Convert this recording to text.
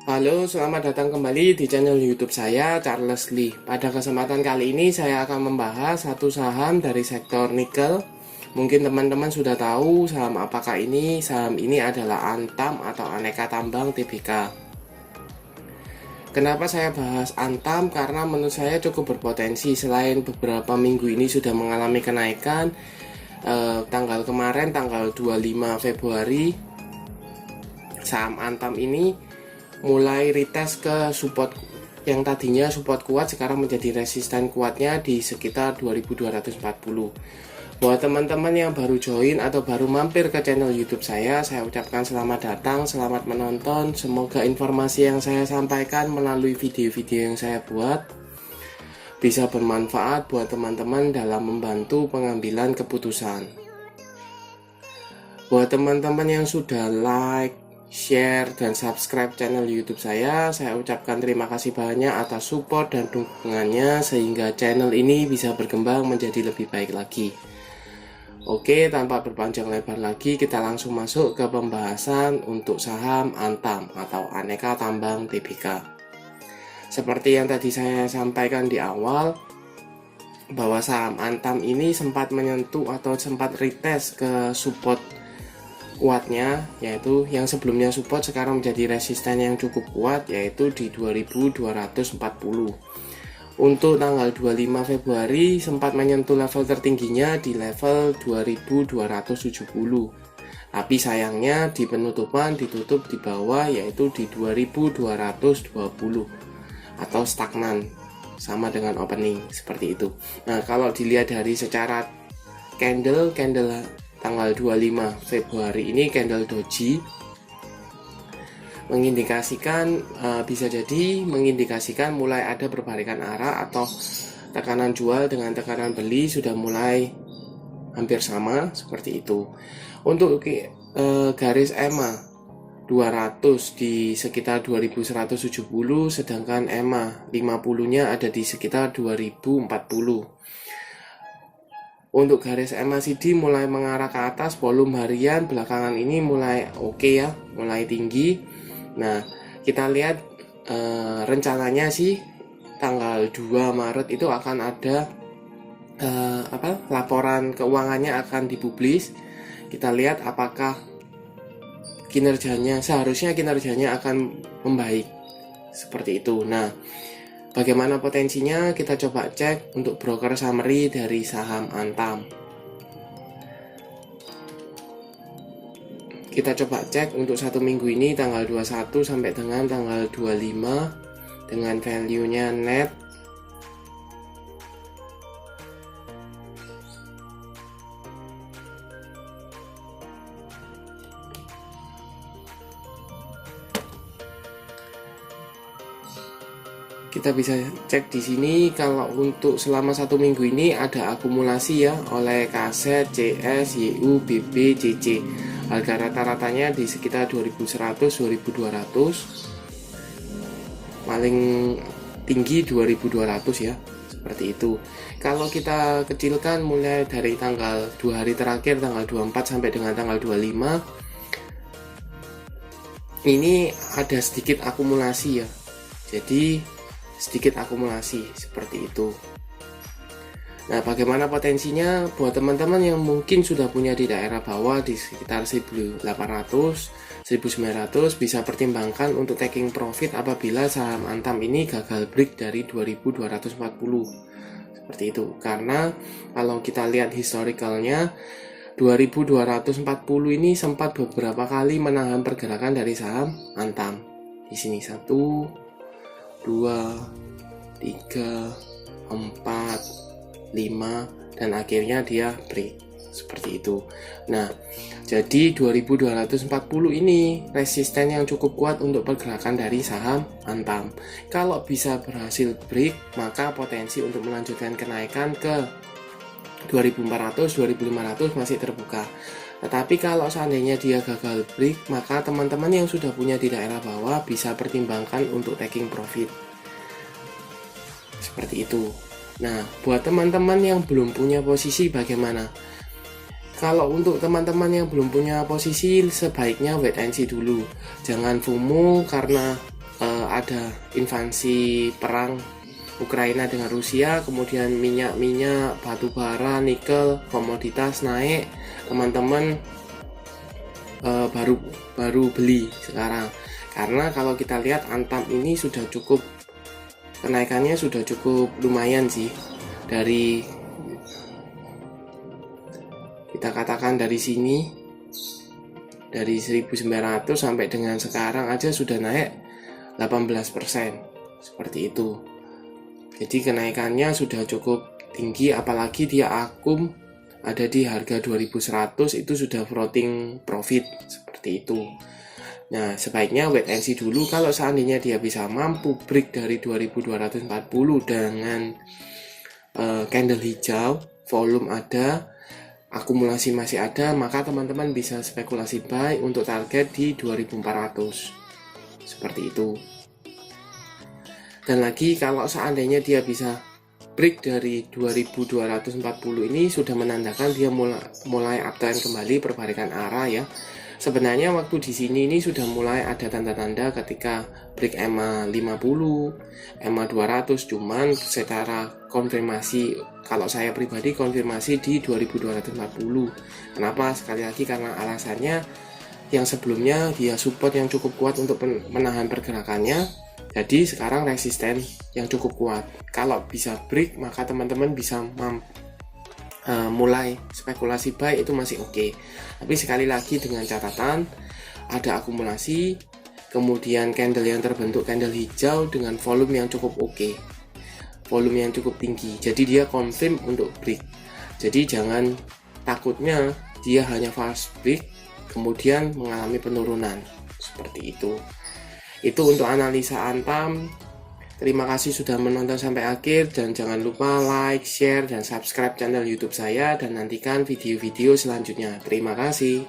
Halo, selamat datang kembali di channel YouTube saya, Charles Lee. Pada kesempatan kali ini saya akan membahas satu saham dari sektor nikel. Mungkin teman-teman sudah tahu saham apakah ini. Saham ini adalah Antam atau Aneka Tambang Tbk. Kenapa saya bahas Antam? Karena menurut saya cukup berpotensi. Selain beberapa minggu ini sudah mengalami kenaikan, tanggal kemarin tanggal 25 Februari saham Antam ini mulai retest ke support yang tadinya support kuat sekarang menjadi resisten kuatnya di sekitar 2240. Buat teman-teman yang baru join atau baru mampir ke channel YouTube saya ucapkan selamat datang, selamat menonton. Semoga informasi yang saya sampaikan melalui video-video yang saya buat bisa bermanfaat buat teman-teman dalam membantu pengambilan keputusan. Buat teman-teman yang sudah like, share, dan subscribe channel YouTube saya ucapkan terima kasih banyak atas support dan dukungannya sehingga channel ini bisa berkembang menjadi lebih baik lagi. Oke, tanpa berpanjang lebar lagi, kita langsung masuk ke pembahasan untuk saham Antam atau Aneka Tambang Tbk. Seperti yang tadi saya sampaikan di awal, bahwa saham Antam ini sempat menyentuh atau sempat retest ke support kuatnya, yaitu yang sebelumnya support sekarang menjadi resisten yang cukup kuat, yaitu di 2240. Untuk tanggal 25 Februari sempat menyentuh level tertingginya di level 2270. Tapi sayangnya di penutupan ditutup di bawah, yaitu di 2220 atau stagnan, sama dengan opening seperti itu. Nah, kalau dilihat dari secara candle tanggal 25 Februari ini candle doji mengindikasikan bisa jadi mengindikasikan mulai ada perbalikan arah atau tekanan jual dengan tekanan beli sudah mulai hampir sama seperti itu. Untuk garis EMA 200 di sekitar 2170, sedangkan EMA 50 nya ada di sekitar 2040. Untuk garis MACD mulai mengarah ke atas, volume harian belakangan ini mulai oke ya, mulai tinggi. Nah, kita lihat rencananya sih tanggal 2 Maret itu akan ada laporan keuangannya akan dipublis. Kita lihat apakah seharusnya kinerjanya akan membaik seperti itu. Nah, bagaimana potensinya? Kita coba cek untuk broker summary dari saham Antam. Kita coba cek untuk satu minggu ini tanggal 21 sampai dengan tanggal 25 dengan value-nya net. Kita bisa cek di sini kalau untuk selama satu minggu ini ada akumulasi ya oleh kaset, CS, YU, BB, CC. Harga rata-ratanya di sekitar 2100, 2200. Paling tinggi 2200 ya. Seperti itu. Kalau kita kecilkan mulai dari tanggal 2 hari terakhir tanggal 24 sampai dengan tanggal 25, ini ada sedikit akumulasi ya. Jadi sedikit akumulasi seperti itu. Nah, bagaimana potensinya buat teman-teman yang mungkin sudah punya di daerah bawah di sekitar 1800, 1900 bisa pertimbangkan untuk taking profit apabila saham Antam ini gagal break dari 2240. Seperti itu. Karena kalau kita lihat historicalnya 2240 ini sempat beberapa kali menahan pergerakan dari saham Antam. Di sini 1 2, 3, 4, 5 dan akhirnya dia break seperti itu. Nah, jadi 2240 ini resisten yang cukup kuat untuk pergerakan dari saham Antam. Kalau bisa berhasil break, maka potensi untuk melanjutkan kenaikan ke 2400, 2500 masih terbuka. Tetapi kalau seandainya dia gagal break, maka teman-teman yang sudah punya di daerah bawah bisa pertimbangkan untuk taking profit. Seperti itu. Nah, buat teman-teman yang belum punya posisi bagaimana? Kalau untuk teman-teman yang belum punya posisi, sebaiknya wait and see dulu. Jangan FOMO karena ada invasi perang Ukraina dengan Rusia, kemudian minyak, batu bara, nikel, komoditas naik, teman-teman baru beli sekarang. Karena kalau kita lihat Antam ini sudah cukup, kenaikannya sudah cukup lumayan sih, dari kita katakan dari sini, dari 1900 sampai dengan sekarang aja sudah naik 18%, seperti itu. Jadi kenaikannya sudah cukup tinggi, apalagi dia akum ada di harga 2100, itu sudah floating profit, seperti itu. Nah, sebaiknya wait and see dulu. Kalau seandainya dia bisa mampu break dari 2240 dengan candle hijau, volume ada, akumulasi masih ada, maka teman-teman bisa spekulasi buy untuk target di 2400, seperti itu. Dan lagi, kalau seandainya dia bisa break dari 2240 ini, sudah menandakan dia mulai uptrend kembali, perbalikan arah ya. Sebenarnya waktu di sini ini sudah mulai ada tanda-tanda ketika break EMA 50, EMA 200, cuman secara konfirmasi, kalau saya pribadi konfirmasi di 2240. Kenapa? Sekali lagi karena alasannya yang sebelumnya dia support yang cukup kuat untuk menahan pergerakannya. Jadi sekarang resisten yang cukup kuat. Kalau bisa break, maka teman-teman bisa mulai spekulasi buy, itu masih oke. Tapi sekali lagi dengan catatan ada akumulasi, kemudian candle yang terbentuk candle hijau dengan volume yang cukup oke, volume yang cukup tinggi. Jadi dia confirm untuk break. Jadi jangan takutnya dia hanya fast break kemudian mengalami penurunan, seperti itu. Itu untuk analisa Antam. Terima kasih sudah menonton sampai akhir, dan jangan lupa like, share, dan subscribe channel YouTube saya, dan nantikan video-video selanjutnya. Terima kasih.